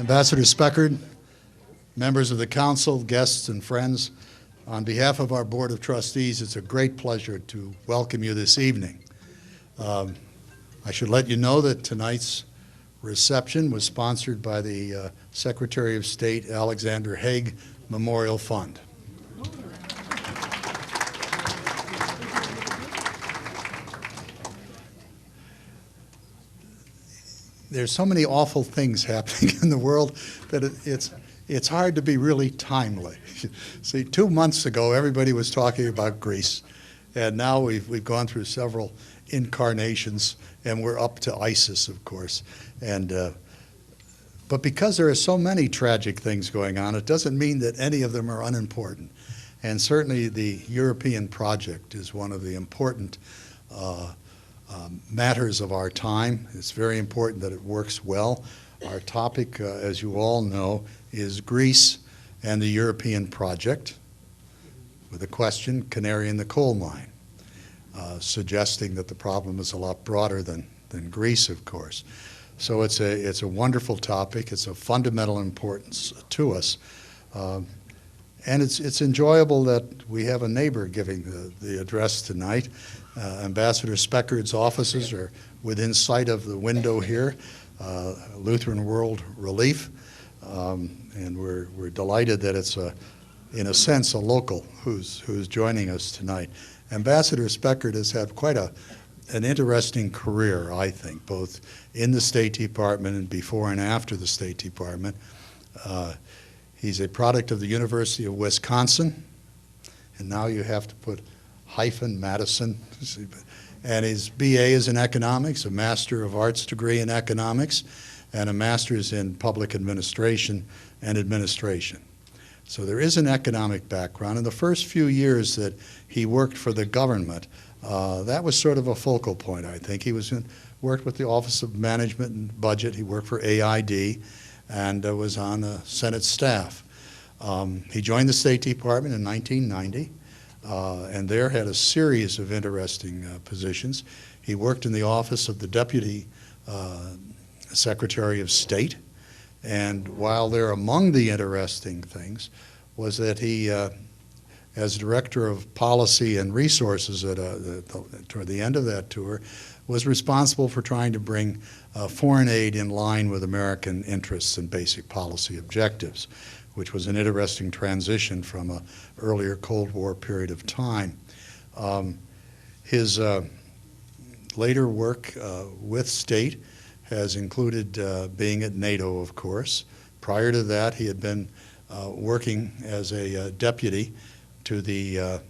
Ambassador Speckhard, members of the Council, guests and friends, on behalf of our Board of Trustees, it's a great pleasure to welcome you this evening. I should let you know that tonight's reception was sponsored by the Secretary of State Alexander Haig Memorial Fund. There's so many awful things happening in the world that it's hard to be really timely. See, 2 months ago, everybody was talking about Greece, and now we've gone through several incarnations, and we're up to ISIS, of course. But because there are so many tragic things going on, it doesn't mean that any of them are unimportant. And certainly the European project is one of the important matters of our time. It's very important that it works well. Our topic, as you all know, is Greece and the European project, with the question, Canary in the coal mine, suggesting that the problem is a lot broader than Greece, of course. So it's a wonderful topic. It's of fundamental importance to us. And it's enjoyable that we have a neighbor giving the address tonight. Ambassador Speckhard's offices are within sight of the window here, Lutheran World Relief, and we're delighted that it's in a sense a local who's joining us tonight. Ambassador Speckhard has had quite an interesting career, I think, both in the State Department and before and after the State Department. He's a product of the University of Wisconsin, and now you have to put hyphen Madison. And his BA is in economics, a Master of Arts degree in economics, and a master's in public administration and administration. So there is an economic background. In the first few years that he worked for the government, that was sort of a focal point, I think. He worked with the Office of Management and Budget. He worked for AID and was on the Senate staff. He joined the State Department in 1990. And there had a series of interesting positions. He worked in the office of the Deputy Secretary of State, and while there among the interesting things was that he, as Director of Policy and Resources toward the end of that tour, was responsible for trying to bring foreign aid in line with American interests and basic policy objectives, which was an interesting transition from an earlier Cold War period of time. His later work with State has included being at NATO, of course. Prior to that, he had been working as a deputy to the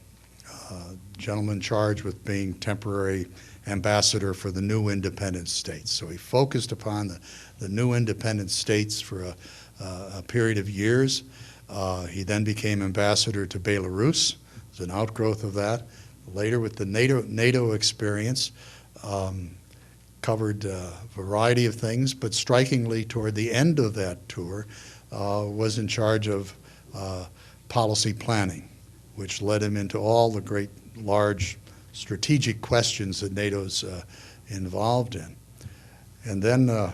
gentleman charged with being temporary ambassador for the new independent states. So he focused upon the new independent states for a period of years. He then became ambassador to Belarus as an outgrowth of that. Later, with the NATO experience, covered a variety of things, but strikingly toward the end of that tour, was in charge of policy planning, which led him into all the great, large strategic questions that NATO's involved in. And then,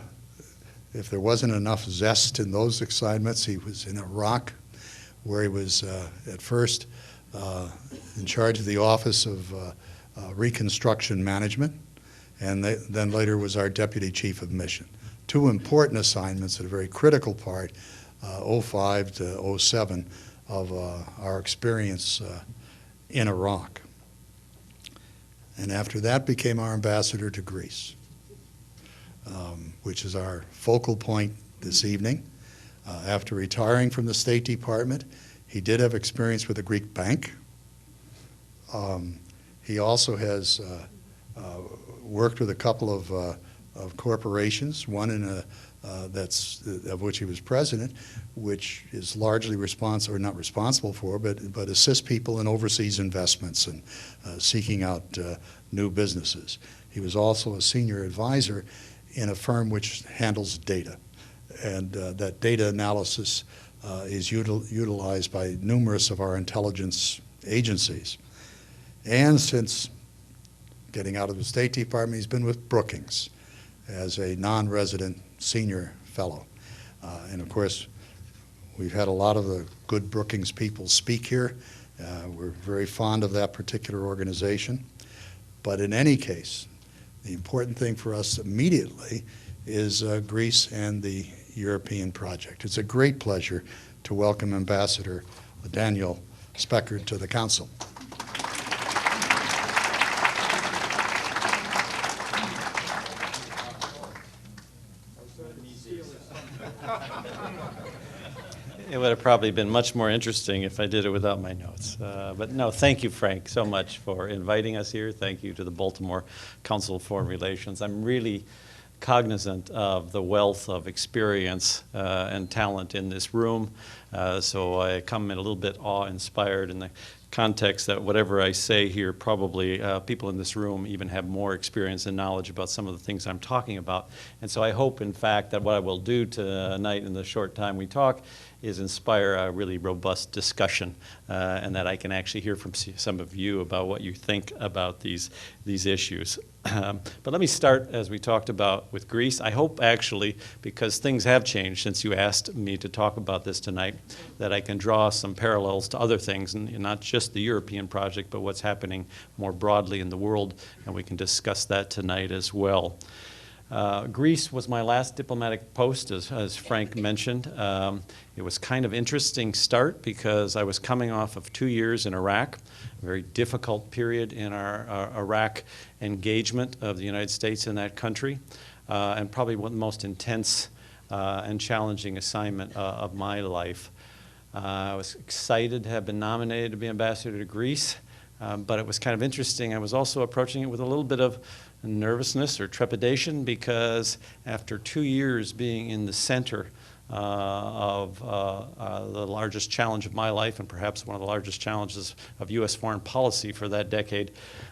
if there wasn't enough zest in those assignments, he was in Iraq, where he was at first in charge of the Office of Reconstruction Management, and then later was our Deputy Chief of Mission. Two important assignments at a very critical part, 05 to 07, of our experience in Iraq. And after that became our ambassador to Greece, which is our focal point this evening. After retiring from the State Department, he did have experience with a Greek bank. He also has worked with a couple of corporations, one of which he was president, which is largely not responsible for, but assists people in overseas investments and seeking out new businesses. He was also a senior advisor in a firm which handles data. And that data analysis is utilized by numerous of our intelligence agencies. And since getting out of the State Department, he's been with Brookings as a non-resident senior fellow. And of course, we've had a lot of the good Brookings people speak here. We're very fond of that particular organization. But in any case, the important thing for us immediately is Greece and the European project. It's a great pleasure to welcome Ambassador Daniel Speckhard to the Council. It would have probably been much more interesting if I did it without my notes. But no, thank you, Frank, so much for inviting us here. Thank you to the Baltimore Council of Foreign Relations. I'm really cognizant of the wealth of experience and talent in this room. So I come in a little bit awe-inspired in the context that whatever I say here, probably people in this room even have more experience and knowledge about some of the things I'm talking about. And so I hope, in fact, that what I will do tonight in the short time we talk is inspire a really robust discussion and that I can actually hear from some of you about what you think about these issues. But let me start, as we talked about, with Greece. I hope, actually, because things have changed since you asked me to talk about this tonight, that I can draw some parallels to other things, and not just the European project, but what's happening more broadly in the world, and we can discuss that tonight as well. Greece was my last diplomatic post, as Frank mentioned. It was kind of interesting start because I was coming off of 2 years in Iraq, a very difficult period in our Iraq engagement of the United States in that country, and probably one of the most intense and challenging assignment of my life. I was excited to have been nominated to be ambassador to Greece, but it was kind of interesting. I was also approaching it with a little bit of nervousness or trepidation because after 2 years being in the center of the largest challenge of my life and perhaps one of the largest challenges of U.S. foreign policy for that decade,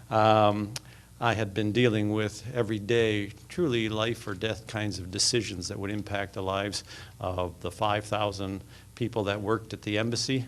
I had been dealing with every day truly life or death kinds of decisions that would impact the lives of the 5,000 people that worked at the embassy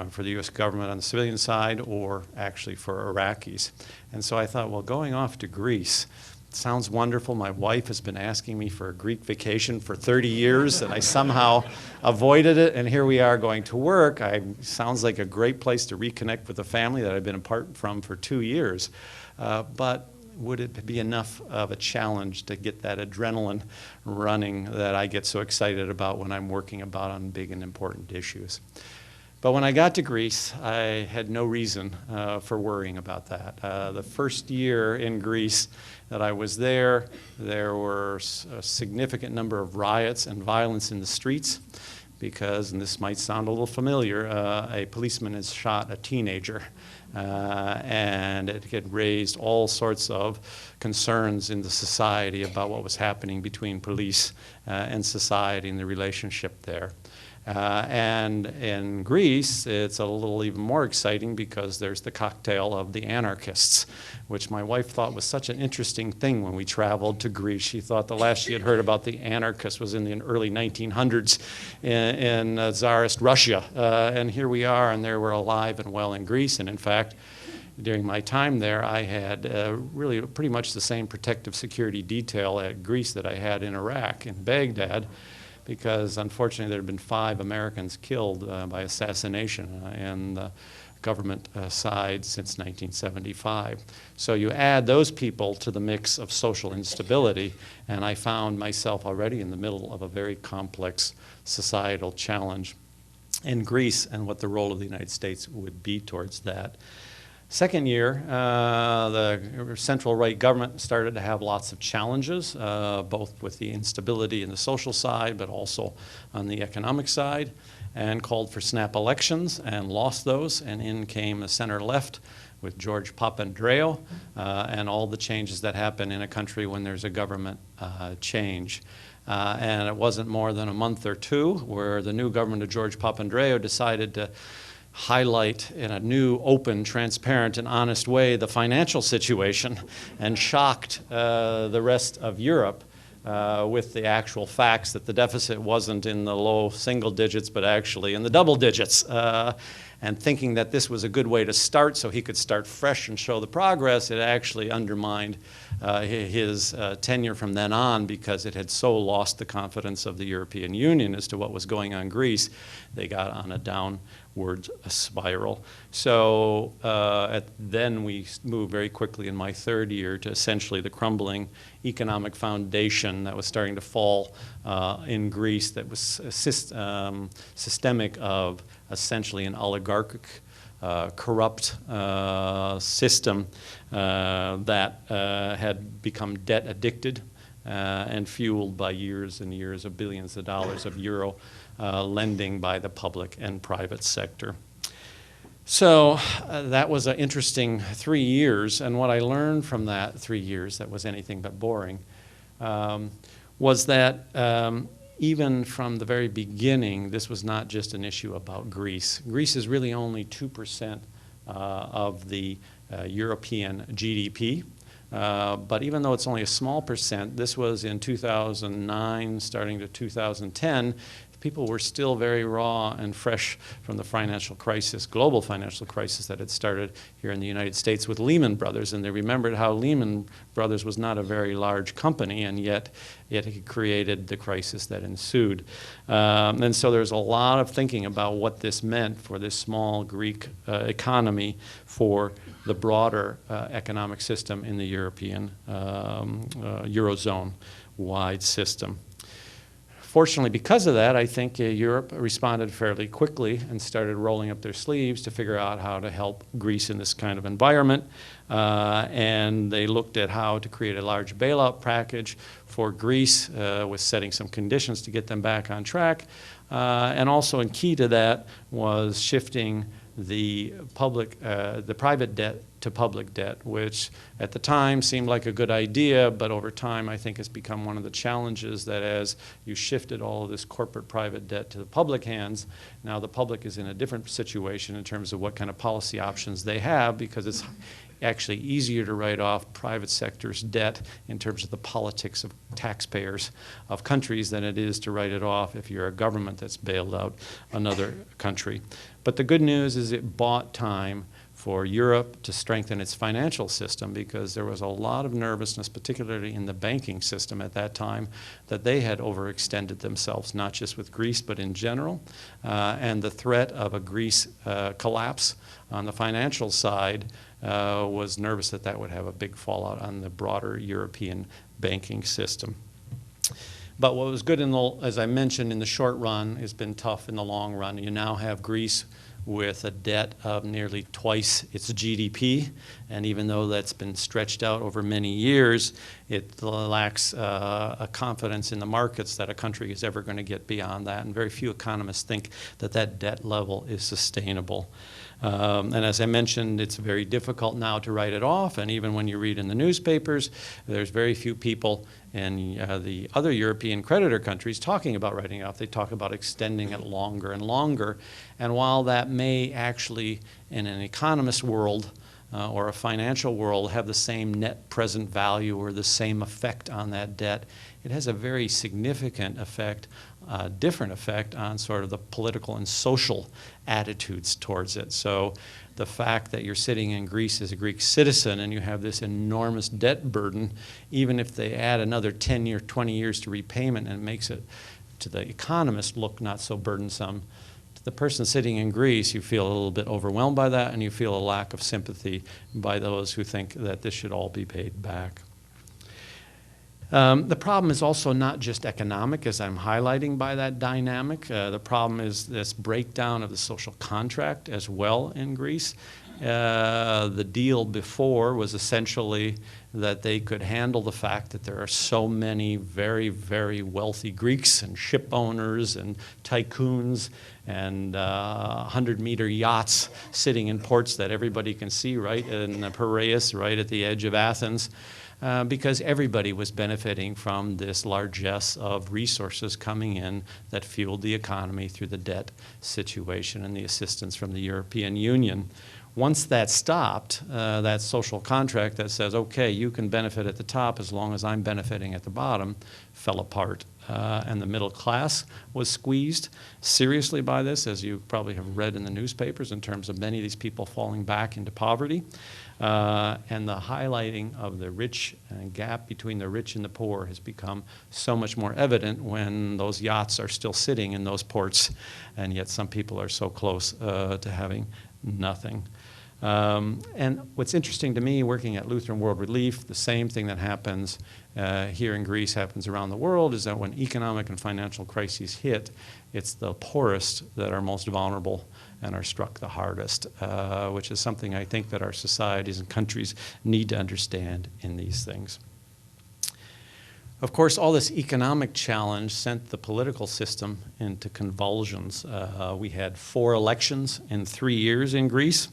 for the U.S. government on the civilian side, or actually for Iraqis. And so I thought, well, going off to Greece sounds wonderful. My wife has been asking me for a Greek vacation for 30 years, and I somehow avoided it, and here we are going to work. Sounds like a great place to reconnect with the family that I've been apart from for 2 years. But would it be enough of a challenge to get that adrenaline running that I get so excited about when I'm working on big and important issues? But when I got to Greece, I had no reason for worrying about that. The first year in Greece that I was there were a significant number of riots and violence in the streets because, and this might sound a little familiar, a policeman has shot a teenager. And it had raised all sorts of concerns in the society about what was happening between police and society and the relationship there. And in Greece, it's a little even more exciting because there's the cocktail of the anarchists, which my wife thought was such an interesting thing when we traveled to Greece. She thought the last she had heard about the anarchists was in the early 1900s in Tsarist Russia. And here we are, and they were alive and well in Greece. And in fact, during my time there, I had really pretty much the same protective security detail at Greece that I had in Iraq, in Baghdad, because unfortunately there had been 5 Americans killed by assassination in the government side since 1975. So you add those people to the mix of social instability, and I found myself already in the middle of a very complex societal challenge in Greece and what the role of the United States would be towards that. Second year, the central right government started to have lots of challenges, both with the instability in the social side, but also on the economic side, and called for snap elections and lost those, and in came the center left with George Papandreou and all the changes that happen in a country when there's a government change. And it wasn't more than a month or two where the new government of George Papandreou decided to highlight in a new, open, transparent, and honest way the financial situation and shocked the rest of Europe with the actual facts that the deficit wasn't in the low single digits but actually in the double digits. and thinking that this was a good way to start so he could start fresh and show the progress, it actually undermined his tenure from then on, because it had so lost the confidence of the European Union as to what was going on in Greece. They got on a downward spiral. So then we moved very quickly in my third year to essentially the crumbling economic foundation that was starting to fall in Greece, that was systemic of essentially an oligarchic corrupt system that had become debt addicted and fueled by years and years of billions of dollars of euro lending by the public and private sector. So that was an interesting 3 years, and what I learned from that 3 years that was anything but boring was that even from the very beginning, this was not just an issue about Greece. Greece is really only 2% of the European GDP. But even though it's only a small percent, this was in 2009, starting to 2010, people were still very raw and fresh from the financial crisis, global financial crisis that had started here in the United States with Lehman Brothers. And they remembered how Lehman Brothers was not a very large company, and yet it had created the crisis that ensued. And so there's a lot of thinking about what this meant for this small Greek economy for the broader economic system in the European eurozone-wide system. Fortunately, because of that, I think Europe responded fairly quickly and started rolling up their sleeves to figure out how to help Greece in this kind of environment. And they looked at how to create a large bailout package for Greece, with setting some conditions to get them back on track. And also, and key to that was shifting the private debt to public debt, which at the time seemed like a good idea, but over time I think has become one of the challenges, that as you shifted all of this corporate private debt to the public hands, now the public is in a different situation in terms of what kind of policy options they have, because it's actually easier to write off private sector's debt in terms of the politics of taxpayers of countries than it is to write it off if you're a government that's bailed out another country. But the good news is it bought time for Europe to strengthen its financial system, because there was a lot of nervousness, particularly in the banking system at that time, that they had overextended themselves, not just with Greece, but in general. And the threat of a Greece collapse on the financial side was nervous that that would have a big fallout on the broader European banking system. But what was good, as I mentioned, in the short run has been tough in the long run. You now have Greece with a debt of nearly twice its GDP, and even though that's been stretched out over many years, it lacks a confidence in the markets that a country is ever going to get beyond that, and very few economists think that that debt level is sustainable. And as I mentioned, it's very difficult now to write it off, and even when you read in the newspapers, there's very few people in the other European creditor countries talking about writing it off. They talk about extending it longer and longer, and while that may actually, in an economist world or a financial world, have the same net present value or the same effect on that debt, it has a very significant effect, different effect on sort of the political and social attitudes towards it. So the fact that you're sitting in Greece as a Greek citizen and you have this enormous debt burden, even if they add another 10 years, 20 years to repayment, and it makes it, to the economist, look not so burdensome, to the person sitting in Greece, you feel a little bit overwhelmed by that, and you feel a lack of sympathy by those who think that this should all be paid back. The problem is also not just economic, as I'm highlighting by that dynamic. The problem is this breakdown of the social contract as well in Greece. The deal before was essentially that they could handle the fact that there are so many very, very wealthy Greeks and ship owners and tycoons and 100-meter yachts sitting in ports that everybody can see, right in the Piraeus, right at the edge of Athens. Because everybody was benefiting from this largesse of resources coming in that fueled the economy through the debt situation and the assistance from the European Union. Once that stopped, that social contract that says, okay, you can benefit at the top as long as I'm benefiting at the bottom, fell apart. And the middle class was squeezed seriously by this, as you probably have read in the newspapers, in terms of many of these people falling back into poverty. And the highlighting of the rich and gap between the rich and the poor has become so much more evident when those yachts are still sitting in those ports, and yet some people are so close to having nothing. And what's interesting to me, working at Lutheran World Relief, the same thing that happens here in Greece happens around the world, is that when economic and financial crises hit, it's the poorest that are most vulnerable and are struck the hardest, which is something I think that our societies and countries need to understand in these things. Of course, all this economic challenge sent the political system into convulsions. We had 4 elections in 3 years in Greece,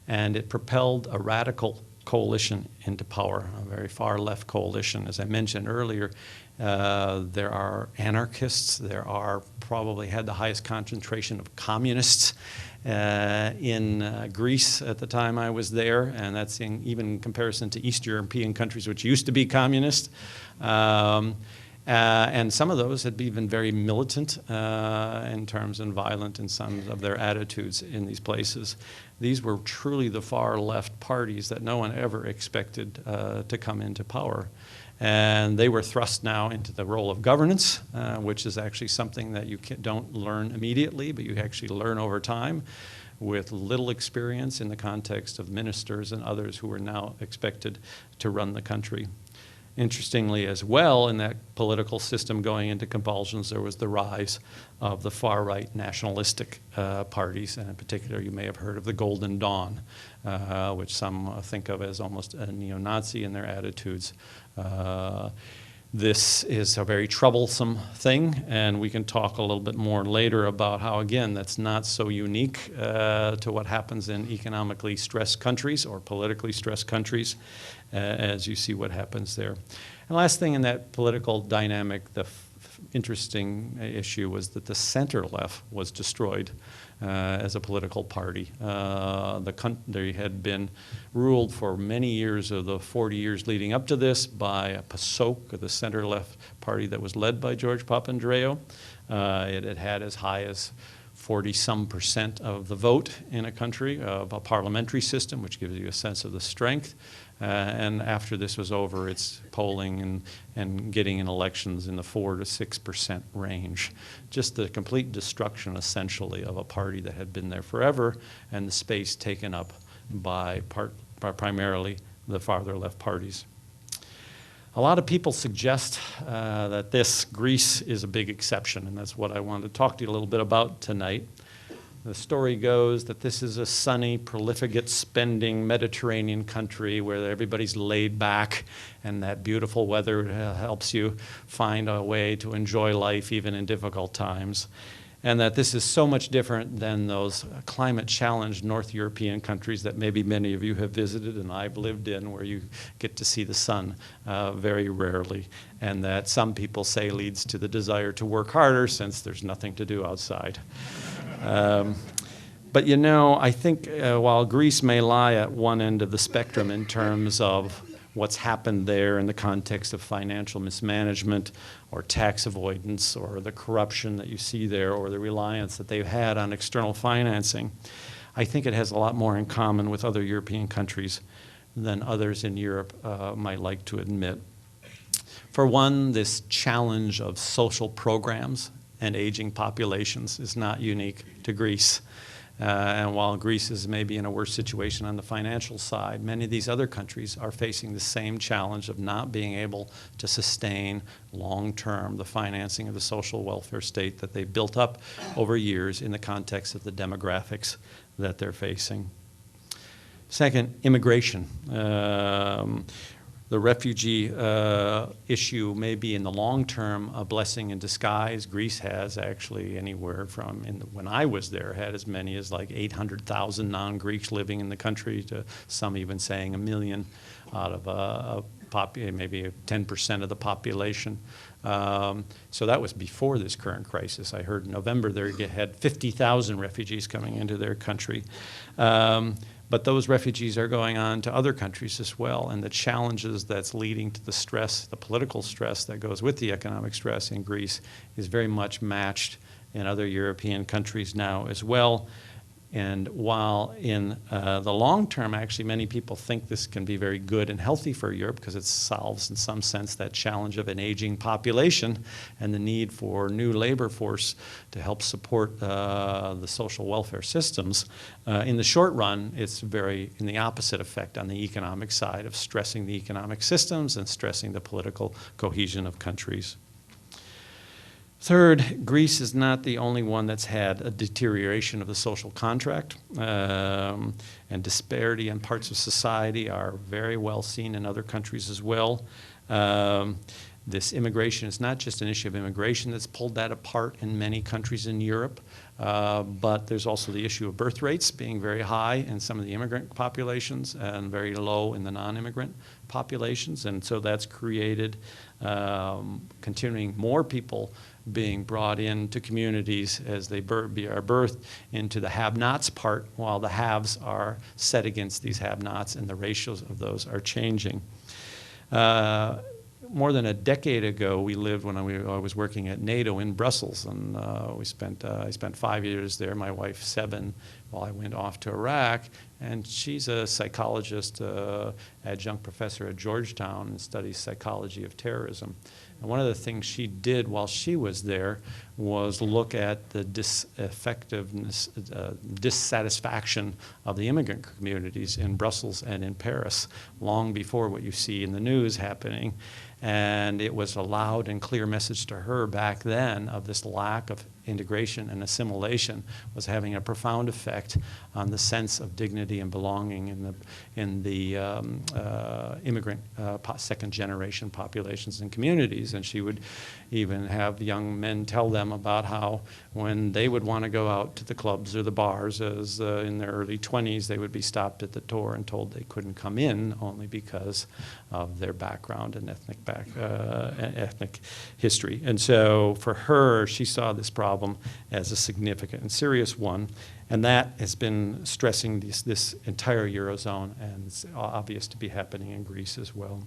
and it propelled a radical coalition into power, a very far left coalition. As I mentioned earlier, there are anarchists, there are probably had the highest concentration of communists in Greece at the time I was there, and that's even in comparison to East European countries which used to be communist. And some of those had been very militant in terms and violent in some of their attitudes in these places. These were truly the far left parties that no one ever expected to come into power. And they were thrust now into the role of governance, which is actually something that you don't learn immediately, but you actually learn over time with little experience in the context of ministers and others who are now expected to run the country. Interestingly as well, in that political system going into convulsions, there was the rise of the far-right nationalistic parties, and in particular you may have heard of the Golden Dawn, which some think of as almost a neo-Nazi in their attitudes. This is a very troublesome thing, and we can talk a little bit more later about how, again, that's not so unique to what happens in economically stressed countries or politically stressed countries, as you see what happens there. And last thing in that political dynamic, the interesting issue was that the center left was destroyed as a political party. The country had been ruled for many years of the 40 years leading up to this by a PASOK, the center-left party that was led by George Papandreou. It had had as high as 40-some% of the vote in a country of a parliamentary system, which gives you a sense of the strength. And after this was over, it's polling and getting in elections in the 4 to 6% range. Just the complete destruction, essentially, of a party that had been there forever, and the space taken up by primarily the farther left parties. A lot of people suggest that Greece is a big exception, and that's what I wanted to talk to you a little bit about tonight. The story goes that this is a sunny, profligate spending Mediterranean country where everybody's laid back, and that beautiful weather helps you find a way to enjoy life even in difficult times. And that this is so much different than those climate-challenged North European countries that maybe many of you have visited and I've lived in, where you get to see the sun very rarely, and that some people say leads to the desire to work harder since there's nothing to do outside. But you know, I think while Greece may lie at one end of the spectrum in terms of what's happened there in the context of financial mismanagement or tax avoidance or the corruption that you see there or the reliance that they've had on external financing, I think it has a lot more in common with other European countries than others in Europe might like to admit. For one, this challenge of social programs and aging populations is not unique to Greece. And while Greece is maybe in a worse situation on the financial side, many of these other countries are facing the same challenge of not being able to sustain long-term the financing of the social welfare state that they built up over years in the context of the demographics that they're facing. Second, immigration. The refugee issue may be in the long term a blessing in disguise. Greece has actually anywhere from, when I was there, had as many as like 800,000 non-Greeks living in the country, to some even saying 1 million out of maybe 10% of the population. So that was before this current crisis. I heard in November they had 50,000 refugees coming into their country. But those refugees are going on to other countries as well, and the challenges that's leading to the stress, the political stress that goes with the economic stress in Greece is very much matched in other European countries now as well. And while in the long term, actually, many people think this can be very good and healthy for Europe because it solves, in some sense, that challenge of an aging population and the need for new labor force to help support the social welfare systems. In the short run, it's very in the opposite effect on the economic side of stressing the economic systems and stressing the political cohesion of countries. Third, Greece is not the only one that's had a deterioration of the social contract, and disparity in parts of society are very well seen in other countries as well. This immigration is not just an issue of immigration that's pulled that apart in many countries in Europe, but there's also the issue of birth rates being very high in some of the immigrant populations and very low in the non-immigrant populations, and so that's created continuing more people being brought into communities as they are birthed into the have-nots part, while the haves are set against these have-nots, and the ratios of those are changing. More than a decade ago, we lived when I was working at NATO in Brussels, and I spent 5 years there, my wife 7, while I went off to Iraq, and she's a psychologist, adjunct professor at Georgetown, and studies psychology of terrorism. And one of the things she did while she was there was look at the dissatisfaction of the immigrant communities in Brussels and in Paris, long before what you see in the news happening. And it was a loud and clear message to her back then of this lack of integration and assimilation was having a profound effect on the sense of dignity and belonging in the immigrant second generation populations and communities. And she would even have young men tell them about how when they would want to go out to the clubs or the bars as in their early 20s, they would be stopped at the door and told they couldn't come in only because of their background and ethnic history. And so for her, she saw this problem as a significant and serious one, and that has been stressing this entire eurozone, and it's obvious to be happening in Greece as well.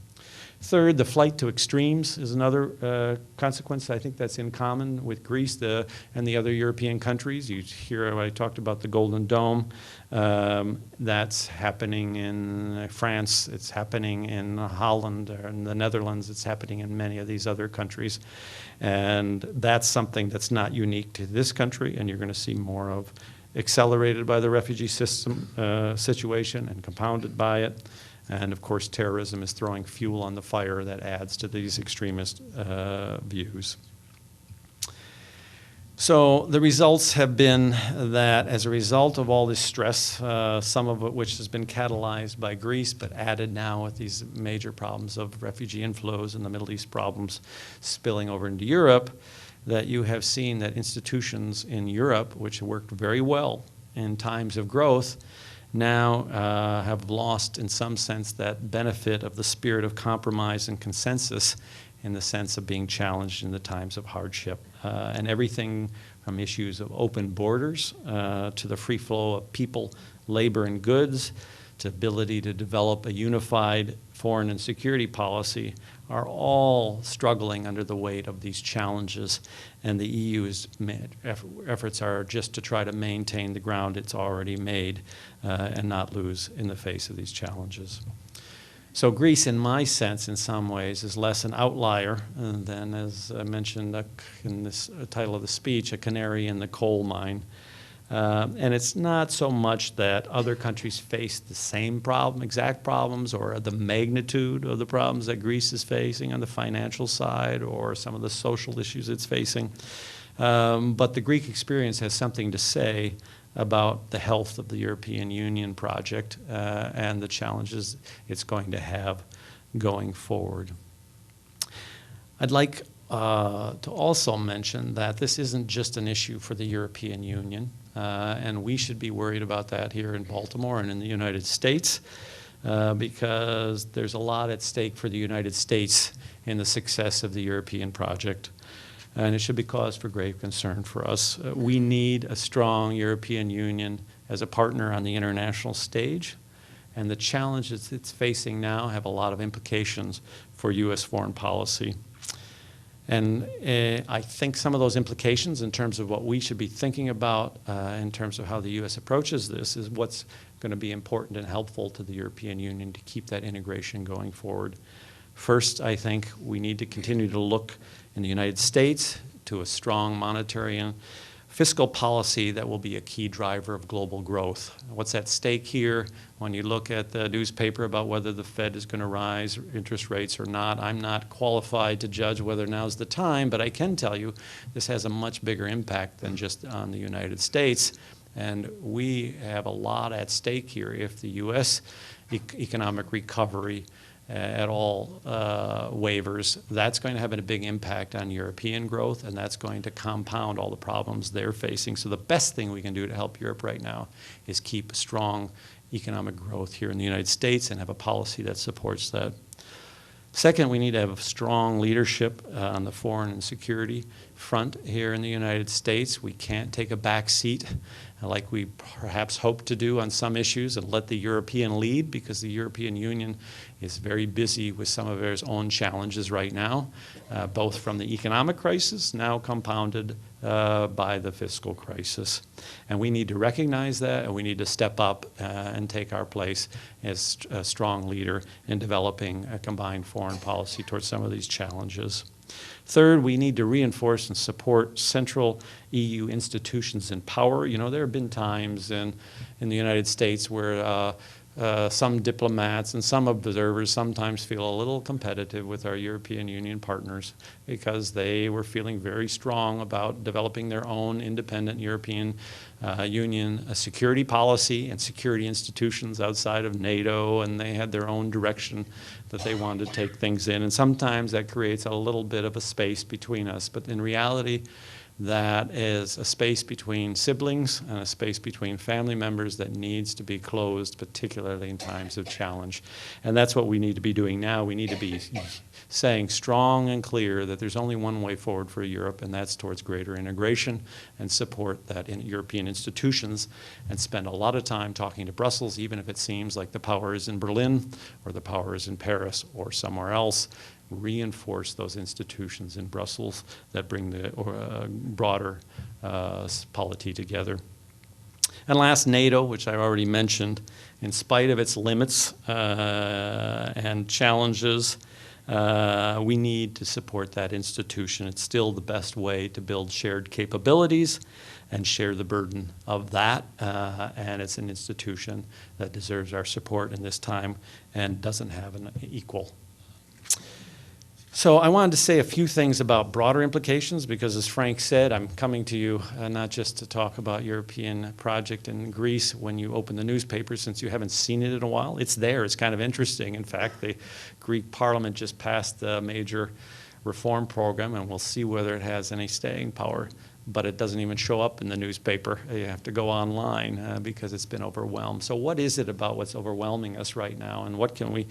Third, the flight to extremes is another consequence. I think that's in common with Greece and the other European countries. You hear I talked about the Golden Dome. That's happening in France. It's happening in Holland or in the Netherlands. It's happening in many of these other countries. And that's something that's not unique to this country, and you're going to see more of, accelerated by the refugee situation and compounded by it. And of course, terrorism is throwing fuel on the fire that adds to these extremist views. So the results have been that as a result of all this stress, some of it which has been catalyzed by Greece, but added now with these major problems of refugee inflows and the Middle East problems spilling over into Europe, that you have seen that institutions in Europe, which worked very well in times of growth, now have lost, in some sense, that benefit of the spirit of compromise and consensus in the sense of being challenged in the times of hardship. And everything from issues of open borders to the free flow of people, labor, and goods, to ability to develop a unified foreign and security policy are all struggling under the weight of these challenges. And the EU's efforts are just to try to maintain the ground it's already made and not lose in the face of these challenges. So Greece, in my sense, in some ways, is less an outlier than, as I mentioned in this title of the speech, a canary in the coal mine. And it's not so much that other countries face the same exact problems, or the magnitude of the problems that Greece is facing on the financial side or some of the social issues it's facing. But the Greek experience has something to say about the health of the European Union project and the challenges it's going to have going forward. I'd like to also mention that this isn't just an issue for the European Union, and we should be worried about that here in Baltimore and in the United States, because there's a lot at stake for the United States in the success of the European project, and it should be cause for grave concern for us. We need a strong European Union as a partner on the international stage. And the challenges it's facing now have a lot of implications for U.S. foreign policy. And I think some of those implications in terms of what we should be thinking about in terms of how the U.S. approaches this is what's going to be important and helpful to the European Union to keep that integration going forward. First, I think we need to continue to look in the United States to a strong monetary and fiscal policy that will be a key driver of global growth. What's at stake here when you look at the newspaper about whether the Fed is going to rise interest rates or not? I'm not qualified to judge whether now's the time, but I can tell you this has a much bigger impact than just on the United States. And we have a lot at stake here if the U.S. economic recovery at all waivers. That's going to have a big impact on European growth, and that's going to compound all the problems they're facing. So the best thing we can do to help Europe right now is keep strong economic growth here in the United States and have a policy that supports that. Second, we need to have strong leadership on the foreign and security front here in the United States. We can't take a back seat like we perhaps hope to do on some issues and let the European lead, because the European Union is very busy with some of its own challenges right now, both from the economic crisis, now compounded by the fiscal crisis. And we need to recognize that, and we need to step up and take our place as a strong leader in developing a combined foreign policy towards some of these challenges. Third, we need to reinforce and support central EU institutions in power. You know, there have been times in the United States where some diplomats and some observers sometimes feel a little competitive with our European Union partners because they were feeling very strong about developing their own independent European Union security policy and security institutions outside of NATO, and they had their own direction that they wanted to take things in. And sometimes that creates a little bit of a space between us. But in reality, that is a space between siblings and a space between family members that needs to be closed, particularly in times of challenge. And that's what we need to be doing now. We need to be saying strong and clear that there's only one way forward for Europe, and that's towards greater integration and support that in European institutions, and spend a lot of time talking to Brussels, even if it seems like the power is in Berlin or the power is in Paris or somewhere else. Reinforce those institutions in Brussels that bring the broader polity together. And last, NATO, which I already mentioned, in spite of its limits and challenges, we need to support that institution. It's still the best way to build shared capabilities and share the burden of that, and it's an institution that deserves our support in this time and doesn't have an equal. So I wanted to say a few things about broader implications, because as Frank said, I'm coming to you not just to talk about European project in Greece when you open the newspaper, since you haven't seen it in a while. It's there. It's kind of interesting. In fact, the Greek parliament just passed a major reform program, and we'll see whether it has any staying power. But it doesn't even show up in the newspaper. You have to go online because it's been overwhelmed. So what is it about what's overwhelming us right now, and what can we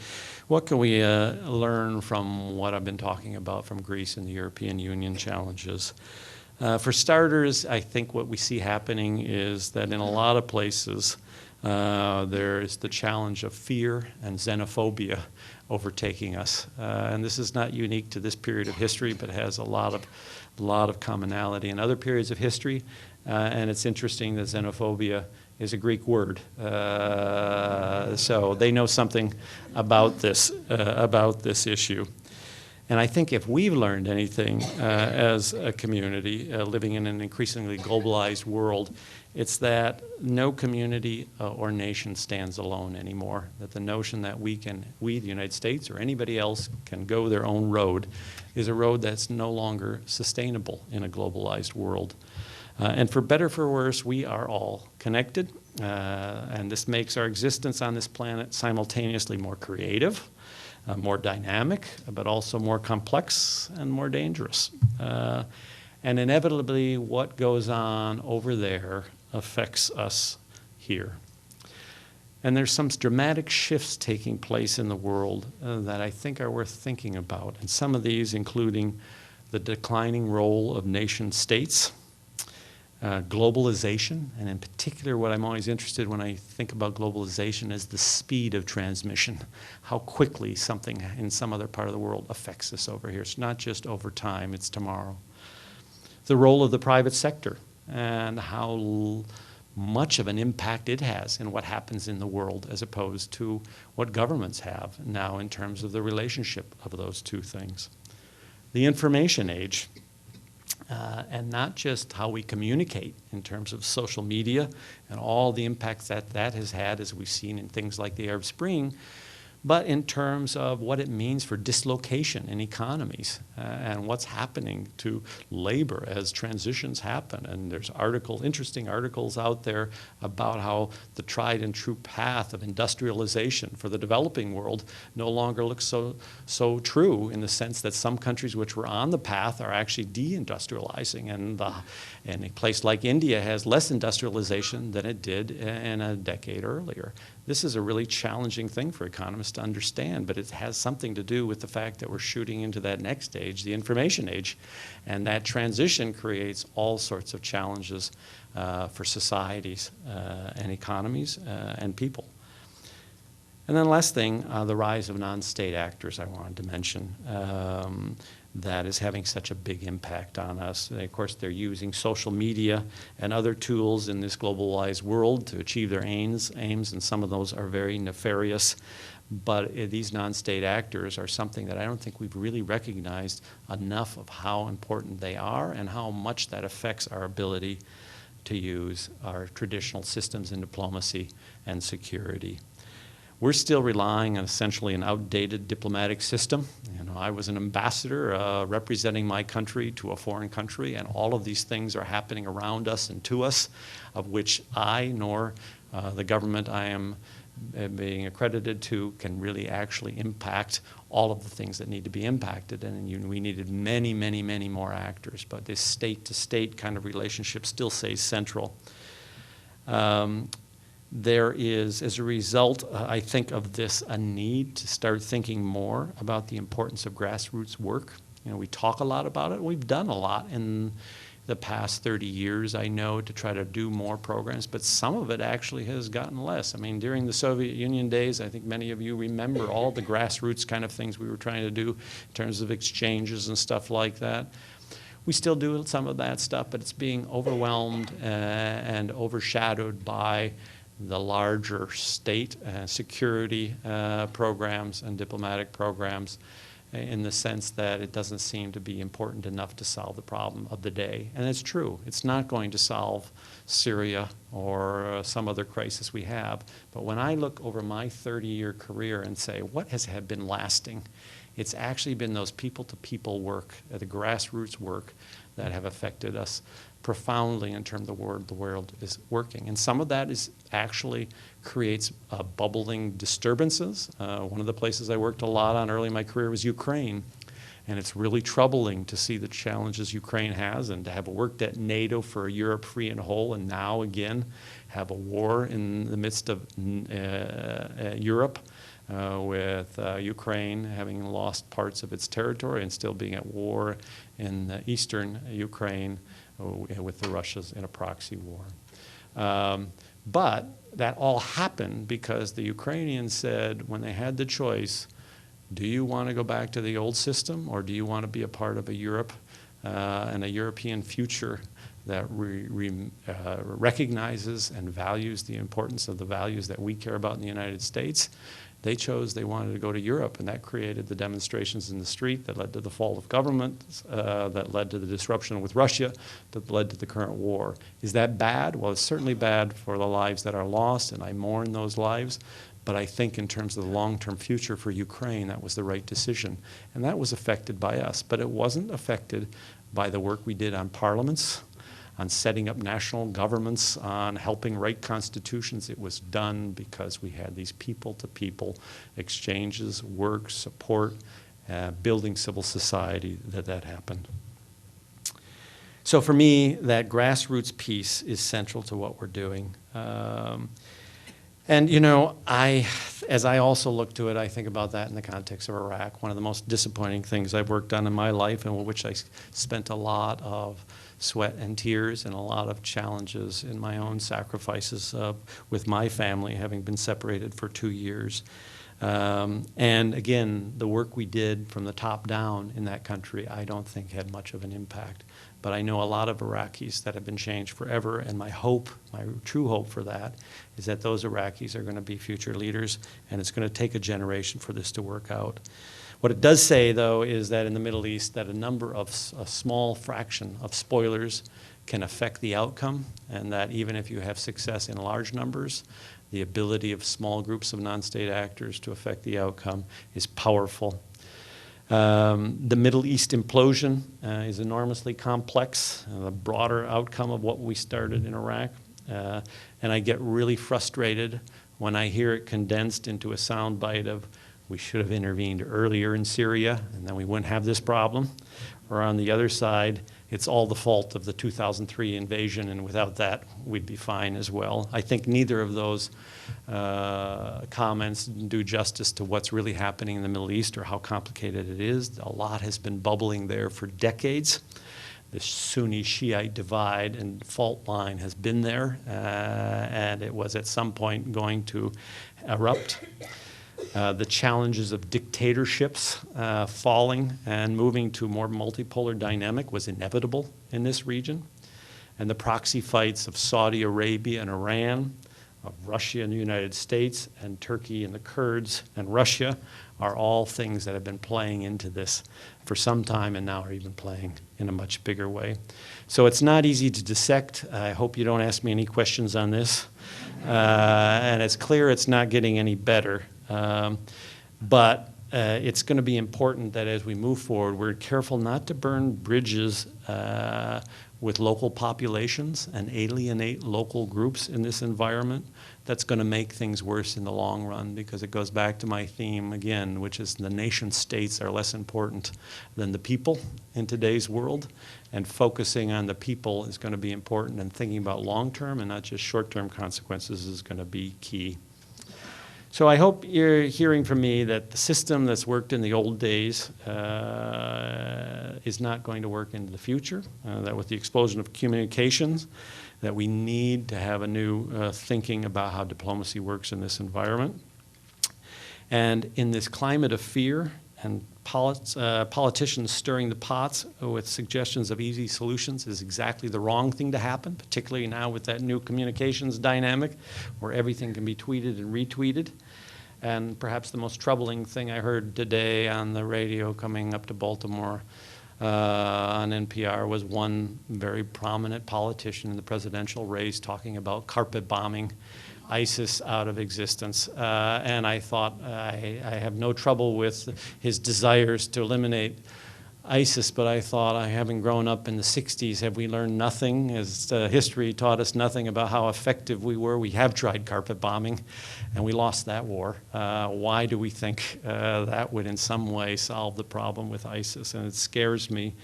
learn from what I've been talking about from Greece and the European Union challenges? For starters, I think what we see happening is that in a lot of places there is the challenge of fear and xenophobia overtaking us. And this is not unique to this period of history, but has a lot of commonality in other periods of history. And it's interesting that xenophobia is a Greek word. So they know something about this issue. And I think if we've learned anything as a community living in an increasingly globalized world, it's that no community or nation stands alone anymore. That the notion that we, the United States or anybody else, can go their own road is a road that's no longer sustainable in a globalized world. And for better or for worse, we are all connected. And this makes our existence on this planet simultaneously more creative, more dynamic, but also more complex and more dangerous. And inevitably, what goes on over there affects us here. And there's some dramatic shifts taking place in the world that I think are worth thinking about. And some of these including the declining role of nation states, globalization, and in particular what I'm always interested when I think about globalization is the speed of transmission, how quickly something in some other part of the world affects us over here. It's not just over time, it's tomorrow. The role of the private sector and how much of an impact it has in what happens in the world as opposed to what governments have now in terms of the relationship of those two things. The information age, and not just how we communicate in terms of social media and all the impacts that that has had, as we've seen in things like the Arab Spring, but in terms of what it means for dislocation in economies and what's happening to labor as transitions happen. And there's interesting articles out there about how the tried and true path of industrialization for the developing world no longer looks so true, in the sense that some countries which were on the path are actually deindustrializing, and a place like India has less industrialization than it did in a decade earlier. This is a really challenging thing for economists to understand, but it has something to do with the fact that we're shooting into that next age, the information age, and that transition creates all sorts of challenges for societies and economies and people. And then last thing, the rise of non-state actors I wanted to mention. That is having such a big impact on us. And of course, they're using social media and other tools in this globalized world to achieve their aims, and some of those are very nefarious. But these non-state actors are something that I don't think we've really recognized enough of how important they are and how much that affects our ability to use our traditional systems in diplomacy and security. We're still relying on essentially an outdated diplomatic system. You know, I was an ambassador representing my country to a foreign country, and all of these things are happening around us and to us, of which I nor the government I am being accredited to can really actually impact all of the things that need to be impacted. And we needed many, many, many more actors. But this state-to-state kind of relationship still stays central. There is, as a result, I think, of this, a need to start thinking more about the importance of grassroots work. You know, we talk a lot about it. We've done a lot in the past 30 years, I know, to try to do more programs, but some of it actually has gotten less. I mean, during the Soviet Union days, I think many of you remember all the grassroots kind of things we were trying to do in terms of exchanges and stuff like that. We still do some of that stuff, but it's being overwhelmed and overshadowed by the larger state security programs and diplomatic programs, in the sense that it doesn't seem to be important enough to solve the problem of the day. And it's true. It's not going to solve Syria or some other crisis we have. But when I look over my 30-year career and say, what has been lasting? It's actually been those people-to-people work, the grassroots work, that have affected us profoundly in terms of the world is working. And some of that is actually creates bubbling disturbances. One of the places I worked a lot on early in my career was Ukraine. And it's really troubling to see the challenges Ukraine has, and to have worked at NATO for a Europe free and whole, and now again have a war in the midst of Europe, with Ukraine having lost parts of its territory and still being at war in eastern Ukraine with the Russians in a proxy war. But that all happened because the Ukrainians said, when they had the choice, do you want to go back to the old system, or do you want to be a part of a Europe and a European future that recognizes and values the importance of the values that we care about in the United States? They chose they wanted to go to Europe, and that created the demonstrations in the street that led to the fall of government, that led to the disruption with Russia, that led to the current war. Is that bad? Well, it's certainly bad for the lives that are lost, and I mourn those lives. But I think in terms of the long-term future for Ukraine, that was the right decision. And that was affected by us. But it wasn't affected by the work we did on parliaments, on setting up national governments, on helping write constitutions. It was done because we had these people-to-people exchanges, work, support, building civil society that happened. So for me, that grassroots piece is central to what we're doing. And, you know, as I also look to it, I think about that in the context of Iraq. One of the most disappointing things I've worked on in my life, and which I spent a lot of sweat and tears and a lot of challenges in my own sacrifices with my family, having been separated for 2 years. And again, the work we did from the top down in that country, I don't think had much of an impact. But I know a lot of Iraqis that have been changed forever, and my hope, my true hope for that, is that those Iraqis are going to be future leaders, and it's going to take a generation for this to work out. What it does say, though, is that in the Middle East, that a small fraction of spoilers can affect the outcome, and that even if you have success in large numbers, the ability of small groups of non-state actors to affect the outcome is powerful. The Middle East implosion is enormously complex, the broader outcome of what we started in Iraq. And I get really frustrated when I hear it condensed into a soundbite of, we should have intervened earlier in Syria, and then we wouldn't have this problem. Or on the other side, it's all the fault of the 2003 invasion, and without that, we'd be fine as well. I think neither of those comments do justice to what's really happening in the Middle East or how complicated it is. A lot has been bubbling there for decades. The Sunni-Shiite divide and fault line has been there, and it was at some point going to erupt. The challenges of dictatorships falling and moving to a more multipolar dynamic was inevitable in this region. And the proxy fights of Saudi Arabia and Iran, of Russia and the United States, and Turkey and the Kurds and Russia are all things that have been playing into this for some time and now are even playing in a much bigger way. So it's not easy to dissect. I hope you don't ask me any questions on this. And it's clear it's not getting any better. But it's going to be important that as we move forward, we're careful not to burn bridges with local populations and alienate local groups in this environment. That's going to make things worse in the long run, because it goes back to my theme again, which is the nation states are less important than the people in today's world, and focusing on the people is going to be important, and thinking about long-term and not just short-term consequences is going to be key. So I hope you're hearing from me that the system that's worked in the old days is not going to work into the future, that with the explosion of communications, that we need to have a new thinking about how diplomacy works in this environment. And in this climate of fear and politicians stirring the pots with suggestions of easy solutions is exactly the wrong thing to happen, particularly now with that new communications dynamic where everything can be tweeted and retweeted. And perhaps the most troubling thing I heard today on the radio coming up to Baltimore on NPR was one very prominent politician in the presidential race talking about carpet bombing ISIS out of existence. And I thought, I have no trouble with his desires to eliminate ISIS, but I thought, having grown up in the 60s, have we learned nothing? Has history taught us nothing about how effective we were? We have tried carpet bombing, and we lost that war. Why do we think that would in some way solve the problem with ISIS? And it scares me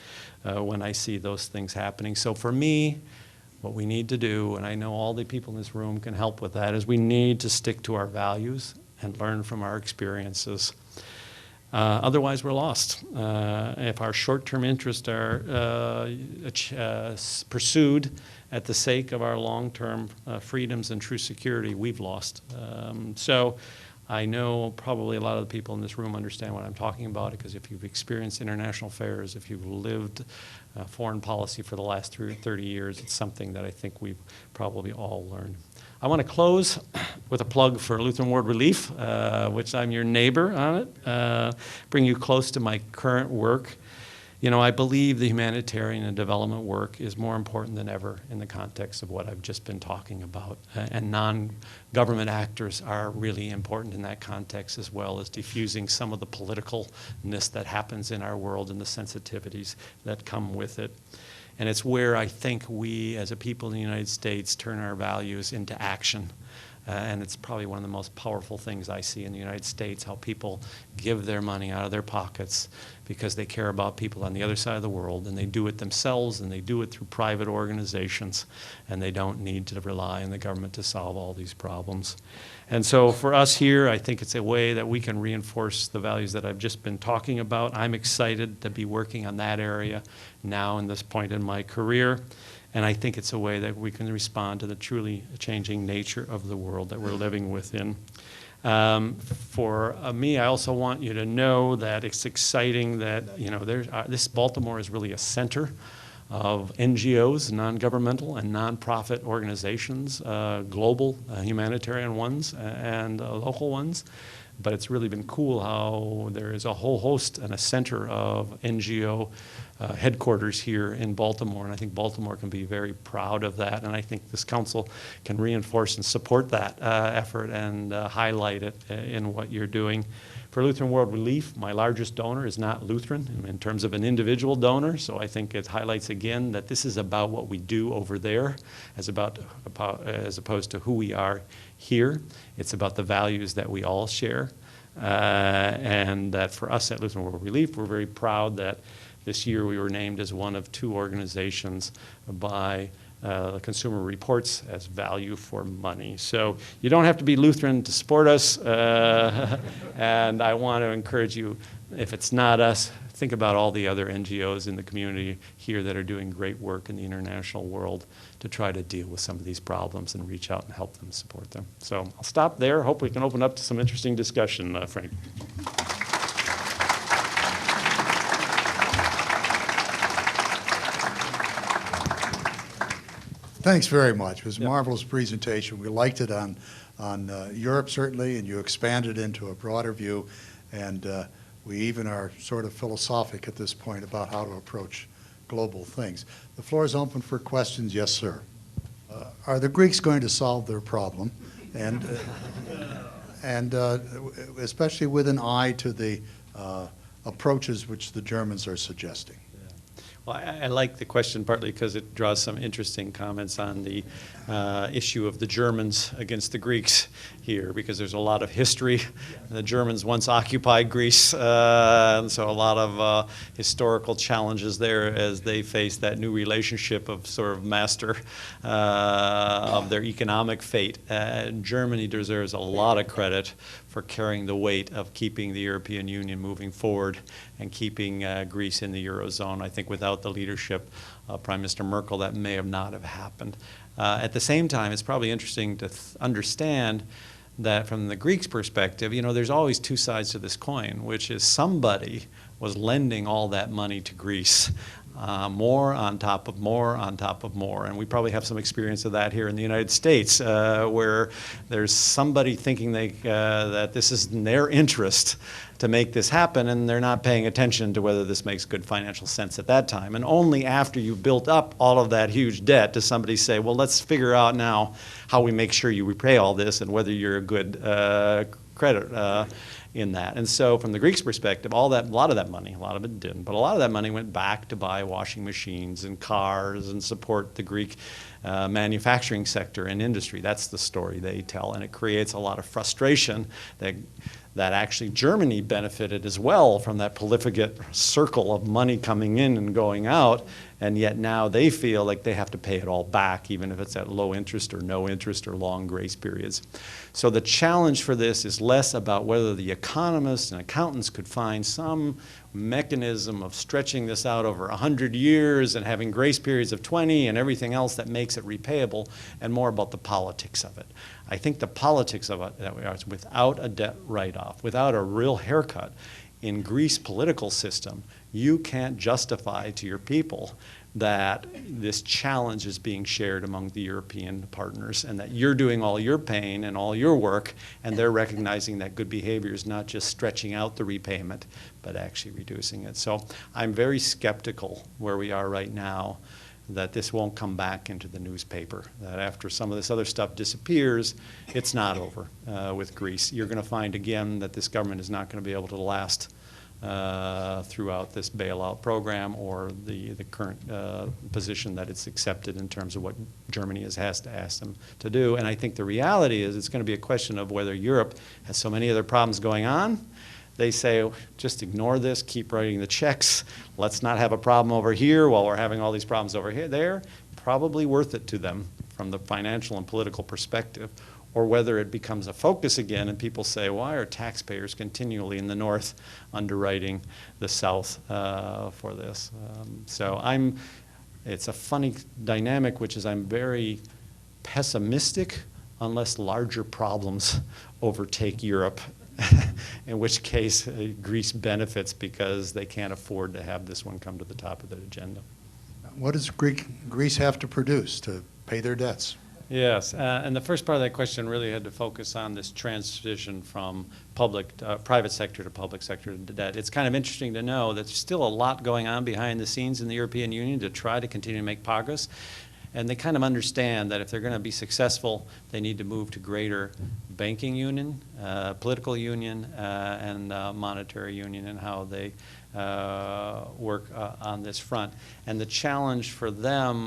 when I see those things happening. So for me, what we need to do, and I know all the people in this room can help with that, is we need to stick to our values and learn from our experiences. Otherwise, we're lost. If our short-term interests are pursued at the sake of our long-term freedoms and true security, we've lost. So I know probably a lot of the people in this room understand what I'm talking about, because if you've experienced international affairs, if you've lived foreign policy for the last 30 years, it's something that I think we've probably all learned. I want to close with a plug for Lutheran World Relief, which I'm your neighbor on it, bring you close to my current work. You know, I believe the humanitarian and development work is more important than ever in the context of what I've just been talking about. And non-government actors are really important in that context, as well as diffusing some of the politicalness that happens in our world and the sensitivities that come with it. And it's where I think we, as a people in the United States, turn our values into action. And it's probably one of the most powerful things I see in the United States, how people give their money out of their pockets because they care about people on the other side of the world, and they do it themselves, and they do it through private organizations, and they don't need to rely on the government to solve all these problems. And so for us here, I think it's a way that we can reinforce the values that I've just been talking about. I'm excited to be working on that area now in this point in my career. And I think it's a way that we can respond to the truly changing nature of the world that we're living within. For me, I also want you to know that it's exciting that, you know, this Baltimore is really a center of NGOs, non-governmental and non-profit organizations, global humanitarian ones and local ones. But it's really been cool how there is a whole host and a center of NGO headquarters here in Baltimore, and I think Baltimore can be very proud of that, and I think this council can reinforce and support that effort and highlight it in what you're doing. For Lutheran World Relief, my largest donor is not Lutheran in terms of an individual donor, so I think it highlights again that this is about what we do over there as opposed to who we are here. It's about the values that we all share, and that for us at Lutheran World Relief, we're very proud that this year we were named as one of 2 organizations by Consumer Reports as value for money. So you don't have to be Lutheran to support us, and I want to encourage you, if it's not us, think about all the other NGOs in the community here that are doing great work in the international world to try to deal with some of these problems and reach out and help them, support them. So I'll stop there. Hope we can open up to some interesting discussion, Frank. Thanks very much. It was a marvelous presentation. We liked it on Europe, certainly, and you expanded into a broader view. And we even are sort of philosophic at this point about how to approach global things. The floor is open for questions. Yes, sir. Are the Greeks going to solve their problem? And especially with an eye to the approaches which the Germans are suggesting. Well, I like the question partly because it draws some interesting comments on the issue of the Germans against the Greeks here, because there's a lot of history. The Germans once occupied Greece, and so a lot of historical challenges there as they face that new relationship of sort of master of their economic fate. Germany deserves a lot of credit for carrying the weight of keeping the European Union moving forward and keeping Greece in the eurozone. I think without the leadership of Prime Minister Merkel, that may not have happened. At the same time, it's probably interesting to understand that from the Greeks' perspective, you know, there's always 2 sides to this coin, which is somebody was lending all that money to Greece. More on top of more on top of more. And we probably have some experience of that here in the United States, where there's somebody thinking that this is in their interest to make this happen, and they're not paying attention to whether this makes good financial sense at that time. And only after you've built up all of that huge debt does somebody say, well, let's figure out now how we make sure you repay all this and whether you're a good credit in that. And so from the Greeks' perspective, a lot of that money, a lot of it didn't, but a lot of that money went back to buy washing machines and cars and support the Greek manufacturing sector and industry. That's the story they tell, and it creates a lot of frustration that actually Germany benefited as well from that prolific circle of money coming in and going out, and yet now they feel like they have to pay it all back, even if it's at low interest or no interest or long grace periods. So the challenge for this is less about whether the economists and accountants could find some mechanism of stretching this out over 100 years and having grace periods of 20 and everything else that makes it repayable, and more about the politics of it. I think the politics of it that we are, without a debt write-off, without a real haircut in Greece political system, you can't justify to your people that this challenge is being shared among the European partners and that you're doing all your pain and all your work, and they're recognizing that good behavior is not just stretching out the repayment, but actually reducing it. So I'm very skeptical where we are right now that this won't come back into the newspaper, that after some of this other stuff disappears, it's not over with Greece. You're going to find again that this government is not going to be able to last throughout this bailout program or the current position that it's accepted in terms of what Germany has to ask them to do. And I think the reality is it's going to be a question of whether Europe has so many other problems going on. They say, just ignore this, keep writing the checks, let's not have a problem over here while we're having all these problems over here. There, probably worth it to them from the financial and political perspective, or whether it becomes a focus again and people say, why are taxpayers continually in the North underwriting the South for this? It's a funny dynamic, which is I'm very pessimistic unless larger problems overtake Europe, in which case Greece benefits because they can't afford to have this one come to the top of the agenda. What does Greece have to produce to pay their debts? Yes, and the first part of that question really had to focus on this transition from private sector to public sector debt. It's kind of interesting to know that there's still a lot going on behind the scenes in the European Union to try to continue to make progress. And they kind of understand that if they're going to be successful, they need to move to greater banking union, political union, and monetary union, and how they work on this front. And the challenge for them,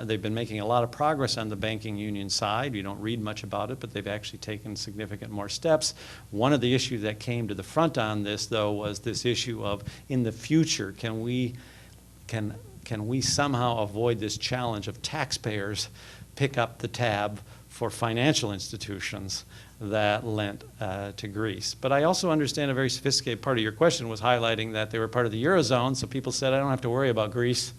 they've been making a lot of progress on the banking union side. You don't read much about it, but they've actually taken significant more steps. One of the issues that came to the front on this, though, was this issue of, in the future, can we somehow avoid this challenge of taxpayers pick up the tab for financial institutions that lent to Greece? But I also understand a very sophisticated part of your question was highlighting that they were part of the eurozone, so people said, I don't have to worry about Greece.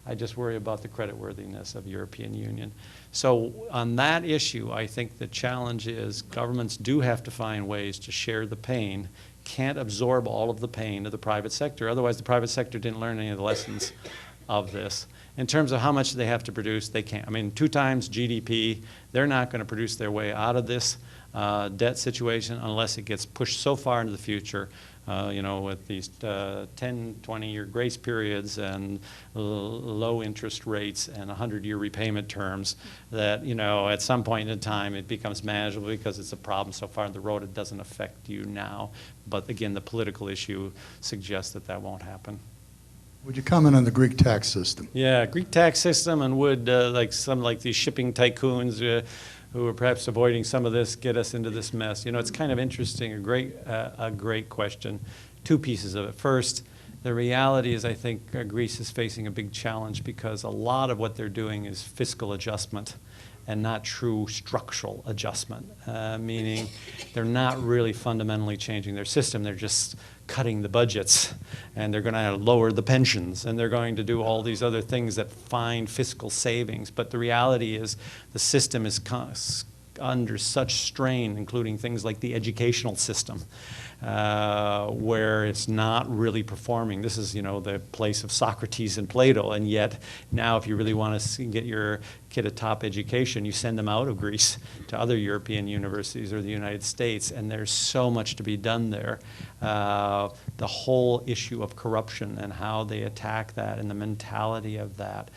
I just worry about the creditworthiness of the European Union. So on that issue, I think the challenge is governments do have to find ways to share the pain, can't absorb all of the pain of the private sector. Otherwise, the private sector didn't learn any of the lessons of this. In terms of how much they have to produce, they can't. I mean, 2 times GDP, they're not going to produce their way out of this debt situation unless it gets pushed so far into the future, with these 10, 20-year grace periods and low interest rates and 100-year repayment terms that, at some point in time it becomes manageable because it's a problem so far on the road it doesn't affect you now. But again, the political issue suggests that that won't happen. Would you comment on the Greek tax system? Yeah, Greek tax system, and would like these shipping tycoons who are perhaps avoiding some of this get us into this mess? It's kind of interesting, a great question. 2 pieces of it. First, the reality is I think Greece is facing a big challenge because a lot of what they're doing is fiscal adjustment and not true structural adjustment, meaning they're not really fundamentally changing their system. They're just cutting the budgets, and they're going to lower the pensions, and they're going to do all these other things that find fiscal savings. But the reality is the system is under such strain, including things like the educational system, where it's not really performing. This is, the place of Socrates and Plato, and yet now if you really want to get your kid a top education, you send them out of Greece to other European universities or the United States, and there's so much to be done there. The whole issue of corruption and how they attack that and the mentality of that.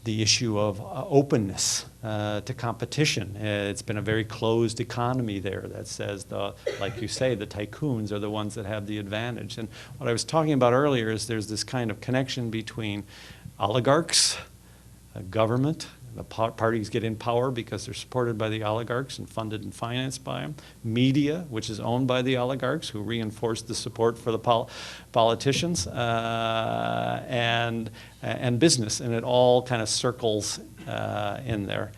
The issue of openness to competition. It's been a very closed economy there that says, like you say, the tycoons are the ones that have the advantage. And what I was talking about earlier is there's this kind of connection between oligarchs, government. The parties get in power because they're supported by the oligarchs and funded and financed by them. Media, which is owned by the oligarchs, who reinforce the support for the politicians, and business, and it all kind of circles in there.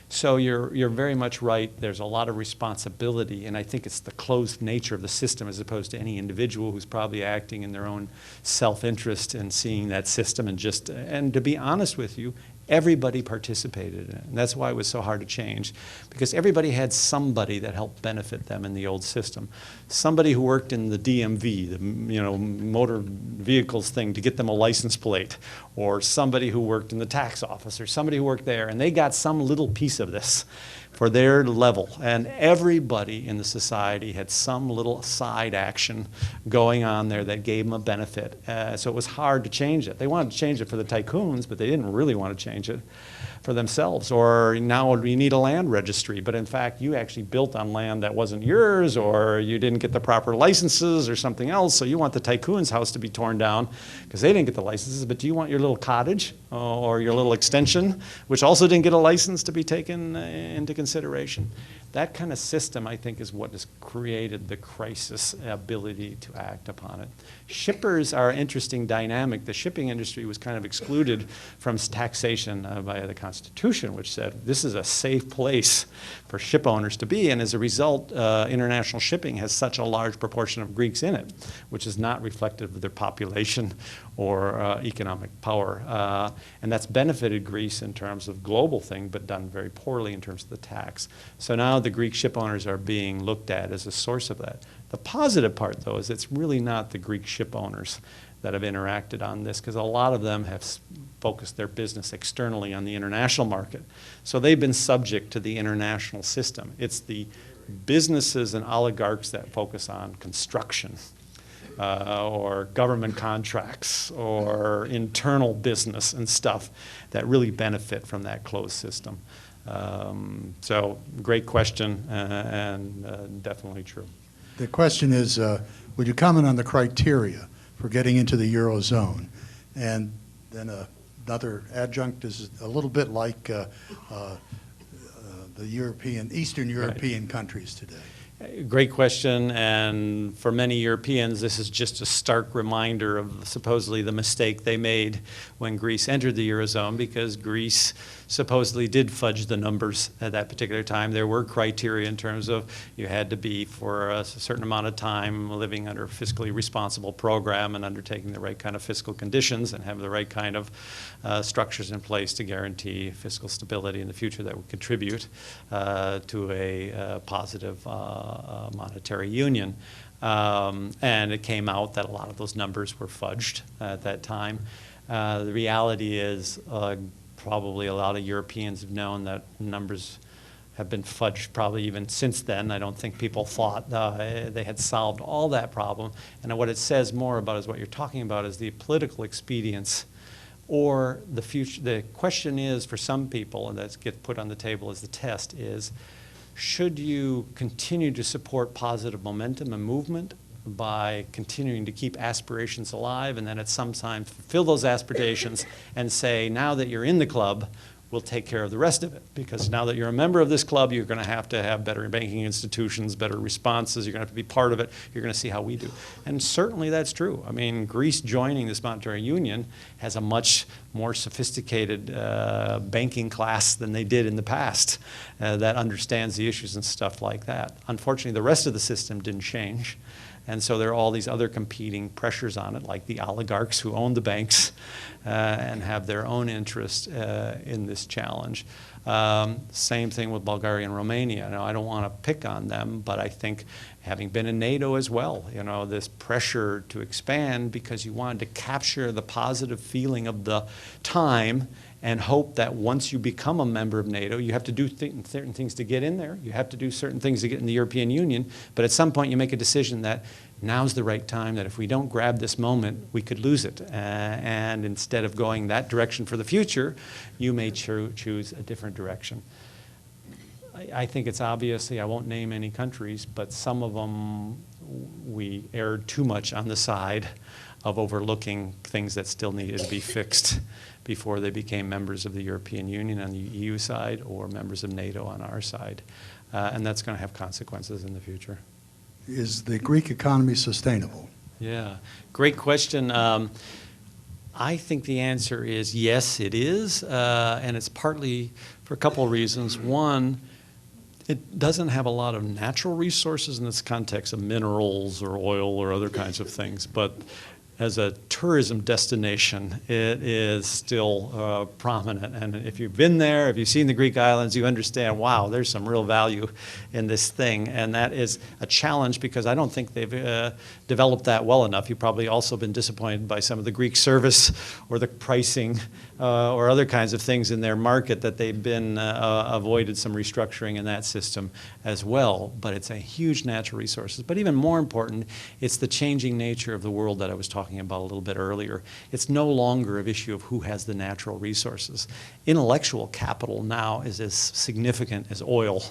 So you're very much right. There's a lot of responsibility, and I think it's the closed nature of the system as opposed to any individual who's probably acting in their own self-interest and seeing that system and to be honest with you, everybody participated in it, and that's why it was so hard to change, because everybody had somebody that helped benefit them in the old system. Somebody who worked in the DMV, the motor vehicles thing, to get them a license plate, or somebody who worked in the tax office, or somebody who worked there, and they got some little piece of this for their level, and everybody in the society had some little side action going on there that gave them a benefit. So it was hard to change it. They wanted to change it for the tycoons, but they didn't really want to change it for themselves, or now we need a land registry, but in fact you actually built on land that wasn't yours, or you didn't get the proper licenses or something else, so you want the tycoon's house to be torn down because they didn't get the licenses, but do you want your little cottage or your little extension, which also didn't get a license, to be taken into consideration? That kind of system, I think, is what has created the crisis ability to act upon it. Shippers are an interesting dynamic. The shipping industry was kind of excluded from taxation by the Constitution, which said this is a safe place for ship owners to be, and as a result, international shipping has such a large proportion of Greeks in it, which is not reflective of their population or economic power. And that's benefited Greece in terms of global thing, but done very poorly in terms of the tax. So now the Greek ship owners are being looked at as a source of that. The positive part, though, is it's really not the Greek ship owners that have interacted on this, because a lot of them have focused their business externally on the international market. So they've been subject to the international system. It's the businesses and oligarchs that focus on construction, or government contracts, or internal business and stuff that really benefit from that closed system. So great question, and definitely true. The question is, would you comment on the criteria for getting into the eurozone? And then another adjunct is a little bit like the Eastern European countries today. Great question, and for many Europeans, this is just a stark reminder of supposedly the mistake they made when Greece entered the eurozone, because Greece supposedly did fudge the numbers at that particular time. There were criteria in terms of you had to be for a certain amount of time living under a fiscally responsible program and undertaking the right kind of fiscal conditions and have the right kind of structures in place to guarantee fiscal stability in the future that would contribute to a positive monetary union. And it came out that a lot of those numbers were fudged at that time. The reality is probably a lot of Europeans have known that numbers have been fudged probably even since then. I don't think people thought they had solved all that problem. And what it says more about is what you're talking about is the political expedience or the future. The question is for some people, and that gets put on the table as the test, is should you continue to support positive momentum and movement by continuing to keep aspirations alive, and then at some time fulfill those aspirations and say, now that you're in the club, we'll take care of the rest of it. Because now that you're a member of this club, you're going to have better banking institutions, better responses, you're going to have to be part of it, you're going to see how we do. And certainly that's true. I mean, Greece joining this monetary union has a much more sophisticated banking class than they did in the past that understands the issues and stuff like that. Unfortunately, the rest of the system didn't change. And so there are all these other competing pressures on it, like the oligarchs who own the banks and have their own interest in this challenge. Same thing with Bulgaria and Romania. Now, I don't want to pick on them, but I think having been in NATO as well, you know, this pressure to expand because you wanted to capture the positive feeling of the time and hope that once you become a member of NATO, you have to do certain things to get in there. You have to do certain things to get in the European Union. But at some point, you make a decision that now's the right time, that if we don't grab this moment, we could lose it. And instead of going that direction for the future, you may choose a different direction. I think it's obviously, I won't name any countries, but some of them we erred too much on the side of overlooking things that still needed to be fixed before they became members of the European Union on the EU side or members of NATO on our side. And that's going to have consequences in the future. Is the Greek economy sustainable? Yeah, great question. I think the answer is yes, it is. And it's partly for a couple of reasons. One, it doesn't have a lot of natural resources in this context of minerals or oil or other kinds of things, but as a tourism destination, it is still prominent. And if you've been there, if you've seen the Greek islands, you understand, wow, there's some real value in this thing. And that is a challenge because I don't think they've developed that well enough. You've probably also been disappointed by some of the Greek service or the pricing or other kinds of things in their market that they've been avoided some restructuring in that system as well. But it's a huge natural resources. But even more important, it's the changing nature of the world that I was talking talking about a little bit earlier. It's no longer an issue of who has the natural resources. Intellectual capital now is as significant as oil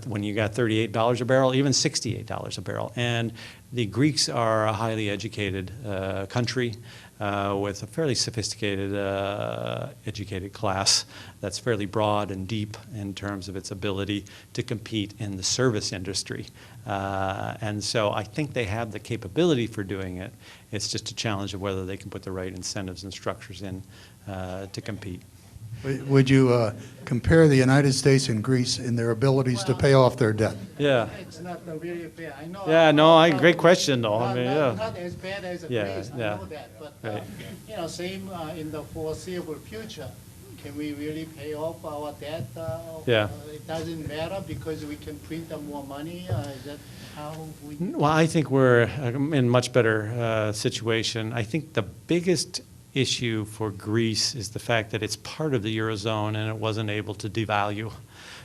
when you got $38 a barrel, even $68 a barrel. And the Greeks are a highly educated country with a fairly sophisticated educated class that's fairly broad and deep in terms of its ability to compete in the service industry. And so I think they have the capability for doing it. It's just a challenge of whether they can put the right incentives and structures in to compete. Would you compare the United States and Greece in their abilities to pay off their debt? Yeah. It's not really fair. I know. Yeah, no, great question, though. I mean, not as bad as Greece, I yeah. know that. But, Right. same in the foreseeable future. Can we really pay off our debt? Yeah. It doesn't matter because we can print more money. Is that how we... Well, I think we're in a much better situation. I think the biggest issue for Greece is the fact that it's part of the eurozone and it wasn't able to devalue.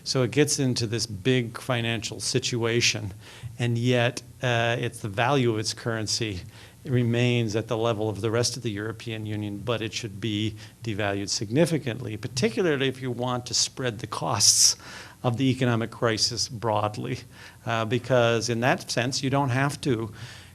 So it gets into this big financial situation, and yet it's the value of its currency remains at the level of the rest of the European Union, but it should be devalued significantly, particularly if you want to spread the costs of the economic crisis broadly, because in that sense, you don't have to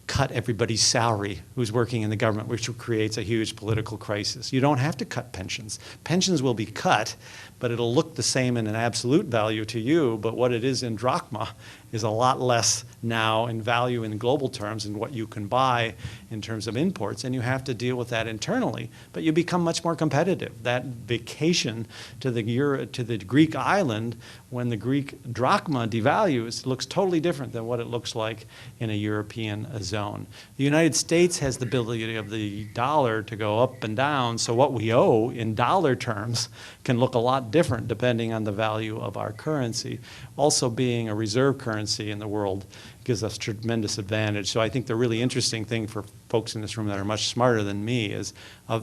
cut everybody's salary who's working in the government, which creates a huge political crisis. You don't have to cut pensions. Pensions will be cut, but it'll look the same in an absolute value to you, but what it is in drachma is a lot less now in value in global terms and what you can buy in terms of imports, and you have to deal with that internally. But you become much more competitive. That vacation to the Greek island, when the Greek drachma devalues, looks totally different than what it looks like in a European zone. The United States has the ability of the dollar to go up and down, so what we owe in dollar terms can look a lot different depending on the value of our currency. Also, being a reserve currency in the world gives us tremendous advantage. So I think the really interesting thing for folks in this room that are much smarter than me is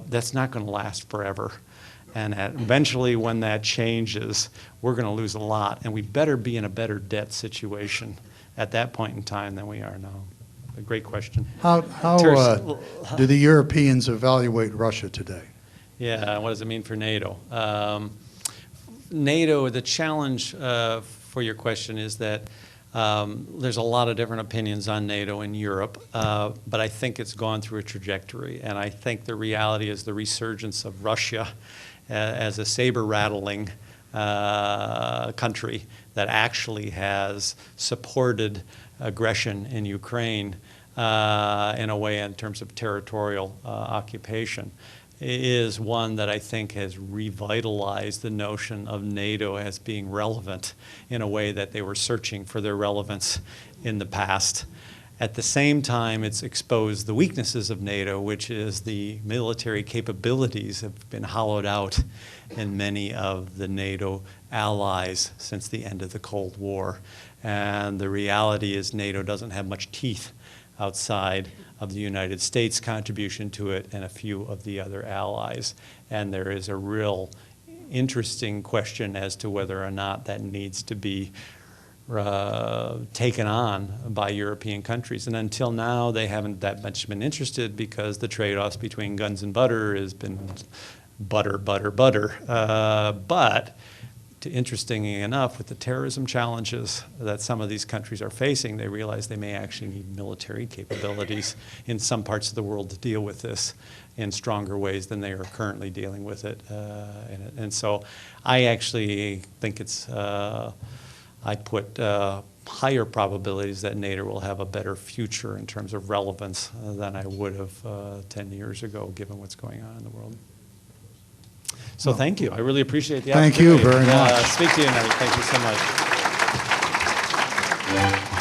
that's not going to last forever. And eventually when that changes, we're going to lose a lot. And we better be in a better debt situation at that point in time than we are now. A great question. How do the Europeans evaluate Russia today? Yeah, what does it mean for NATO? NATO, the challenge for your question is that there's a lot of different opinions on NATO in Europe, but I think it's gone through a trajectory. And I think the reality is the resurgence of Russia as a saber-rattling country that actually has supported aggression in Ukraine in a way in terms of territorial occupation is one that I think has revitalized the notion of NATO as being relevant in a way that they were searching for their relevance in the past. At the same time, it's exposed the weaknesses of NATO, which is the military capabilities have been hollowed out in many of the NATO allies since the end of the Cold War. And the reality is NATO doesn't have much teeth outside of the United States' contribution to it and a few of the other allies. And there is a real interesting question as to whether or not that needs to be taken on by European countries. And until now, they haven't that much been interested because the trade-offs between guns and butter has been butter, butter, butter. But interestingly enough, with the terrorism challenges that some of these countries are facing, they realize they may actually need military capabilities in some parts of the world to deal with this in stronger ways than they are currently dealing with it. And so I actually think it's, I put higher probabilities that NATO will have a better future in terms of relevance than I would have 10 years ago, given what's going on in the world. So thank you. I really appreciate the opportunity. Thank you very much. Speak to you tonight. Thank you so much.